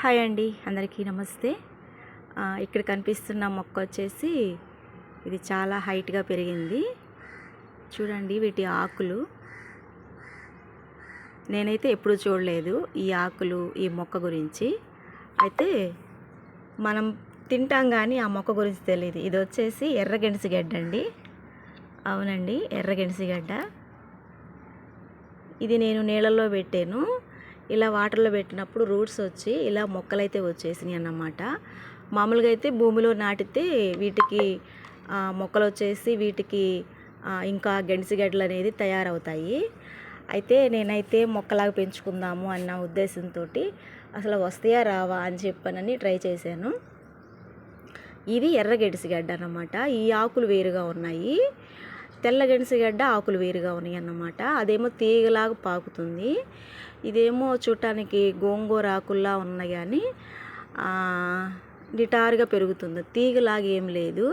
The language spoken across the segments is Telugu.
హాయ్ అండి, అందరికీ నమస్తే. ఇక్కడ కనిపిస్తున్న మొక్క వచ్చేసి ఇది చాలా హైట్గా పెరిగింది. చూడండి వీటి ఆకులు. నేనైతే ఎప్పుడూ చూడలేదు ఈ ఆకులు, ఈ మొక్క గురించి. అయితే మనం తింటాం కానీ ఆ మొక్క గురించి తెలియదు. ఇది వచ్చేసి ఎర్రగెణసిగడ్డ అండి. అవునండి, ఎర్రగెణసిగడ్డ. ఇది నేను నీళ్ళల్లో పెట్టాను. ఇలా వాటర్లో పెట్టినప్పుడు రూట్స్ వచ్చి ఇలా మొక్కలైతే వచ్చేసినాయి అన్నమాట. మామూలుగా అయితే భూమిలో నాటితే వీటికి మొక్కలు వచ్చేసి వీటికి ఇంకా గెణసిగడ్డలు అనేది తయారవుతాయి. అయితే నేనైతే మొక్కలాగా పెంచుకుందాము అన్న ఉద్దేశంతో అసలు వస్తాయా రావా అని చెప్పనని ట్రై చేశాను. ఇది ఎర్ర గెణసిగడ్డ అన్నమాట. ఈ ఆకులు వేరుగా ఉన్నాయి. తెల్ల గెణసిగడ్డ ఆకులు వేరుగా ఉన్నాయి అన్నమాట. అదేమో తీగలాగా పాకుతుంది. ఇదేమో చూడటానికి గోంగూర ఆకుల్లా ఉన్నాయి కానీ నిటారుగా పెరుగుతుంది. తీగలాగా ఏం లేదు.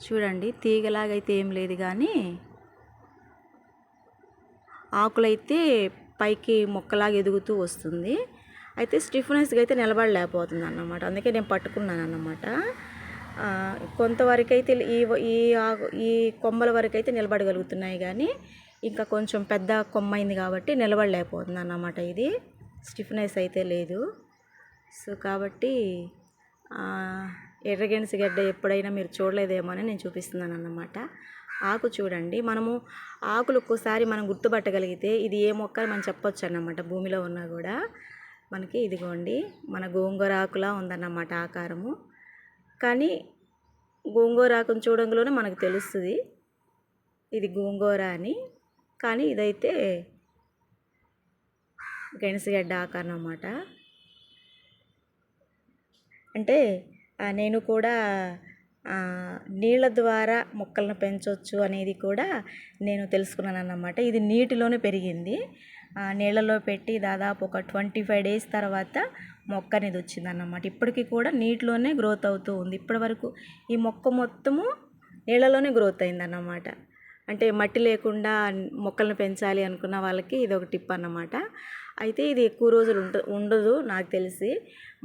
చూడండి, తీగలాగా అయితే ఏం లేదు కానీ ఆకులైతే పైకి మొక్కలాగా ఎదుగుతూ వస్తుంది. అయితే స్టిఫ్నెస్గా అయితే నిలబడలేకపోతుంది అన్నమాట. అందుకే నేను పట్టుకున్నాను అన్నమాట. కొంతవరకు అయితే ఈ కొమ్మల వరకు అయితే నిలబడగలుగుతున్నాయి కానీ ఇంకా కొంచెం పెద్ద కొమ్మ అయింది కాబట్టి నిలబడలేకపోతుంది అన్నమాట. ఇది స్టిఫ్నెస్ అయితే లేదు. సో కాబట్టి ఎర్రగెణసిగడ్డ ఎప్పుడైనా మీరు చూడలేదేమో అని నేను చూపిస్తున్నాను అన్నమాట. ఆకు చూడండి, మనము ఆకులు ఒక్కోసారి మనం గుర్తుపట్టగలిగితే ఇది ఏ మొక్క మనం చెప్పొచ్చు అన్నమాట. భూమిలో ఉన్నా కూడా మనకి ఇదిగోండి మన గోంగూర ఆకులా ఉందన్నమాట ఆకారము. కానీ గోంగూర ఆకును చూడంలోనే మనకు తెలుస్తుంది ఇది గోంగూర అని. కానీ ఇదైతే గెణసిగడ్డ ఆకారం అన్నమాట. అంటే నేను కూడా నీళ్ళ ద్వారా మొక్కలను పెంచవచ్చు అనేది కూడా నేను తెలుసుకున్నాను అన్నమాట. ఇది నీటిలోనే పెరిగింది. నీళ్ళలో పెట్టి దాదాపు ఒక 25 days తర్వాత మొక్క అనేది వచ్చిందన్నమాట. ఇప్పటికీ కూడా నీటిలోనే గ్రోత్ అవుతూ ఉంది. ఇప్పటి వరకు ఈ మొక్క మొత్తము నీళ్ళలోనే గ్రోత్ అయిందన్నమాట. అంటే మట్టి లేకుండా మొక్కలను పెంచాలి అనుకున్న వాళ్ళకి ఇది ఒక టిప్ అన్నమాట. అయితే ఇది ఎక్కువ రోజులు ఉండదు నాకు తెలిసి.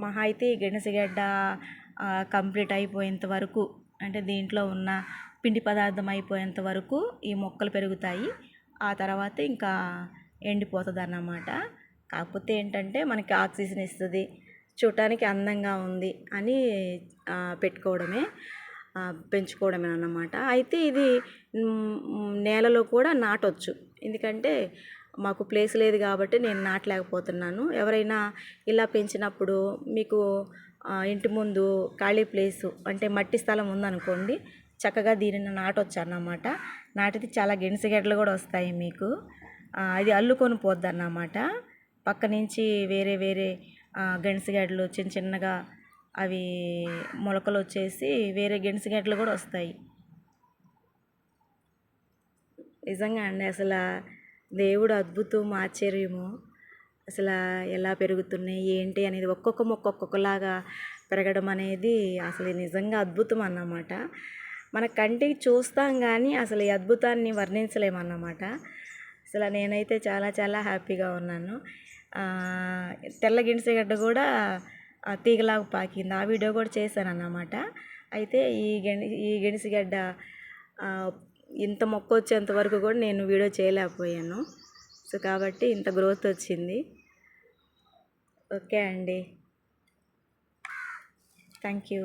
మహా అయితే ఈ గెణసిగడ్డ కంప్లీట్ అయిపోయేంత వరకు, అంటే దీంట్లో ఉన్న పిండి పదార్థం అయిపోయేంత వరకు ఈ మొక్కలు పెరుగుతాయి. ఆ తర్వాత ఇంకా ఎండిపోతుంది అన్నమాట. కాకపోతే ఏంటంటే మనకి ఆక్సిజన్ ఇస్తుంది, చూడటానికి అందంగా ఉంది అని పెంచుకోవడమే అన్నమాట. అయితే ఇది నేలలో కూడా నాటొచ్చు. ఎందుకంటే మాకు ప్లేస్ లేదు కాబట్టి నేను నాటలేకపోతున్నాను. ఎవరైనా ఇలా పెంచినప్పుడు మీకు ఇంటి ముందు ఖాళీ ప్లేసు అంటే మట్టి స్థలం ఉందనుకోండి, చక్కగా దీనిని నాటొచ్చు అన్నమాట. నాటితే చాలా గెణసిగడ్డలు కూడా వస్తాయి మీకు. అది అల్లుకొని పోద్ది అన్నమాట. పక్క నుంచి వేరే వేరే గెణసిగడ్డలు చిన్న చిన్నగా అవి మొలకలు వచ్చేసి వేరే గెణసిగడ్డలు కూడా వస్తాయి. నిజంగా అండి, అసలు దేవుడు అద్భుతం, ఆశ్చర్యము. అసలు ఎలా పెరుగుతున్నాయి ఏంటి అనేది ఒక్కొక్క మొక్క ఒక్కొక్కలాగా పెరగడం అనేది అసలు నిజంగా అద్భుతం అన్నమాట. మన కంటికి చూస్తాం కానీ అసలు ఈ అద్భుతాన్ని వర్ణించలేమన్నమాట. అసలు నేనైతే చాలా చాలా హ్యాపీగా ఉన్నాను. తెల్ల గెణసిగడ్డ కూడా తీగలాగా పాకింది. ఆ వీడియో కూడా చేశాను అన్నమాట. అయితే ఈ గెణసిగడ్డ ఇంత మొక్క వచ్చేంత వరకు కూడా నేను వీడియో చేయలేకపోయాను. సో కాబట్టి ఇంత గ్రోత్ వచ్చింది. ఓకే అండి, థ్యాంక్ యూ.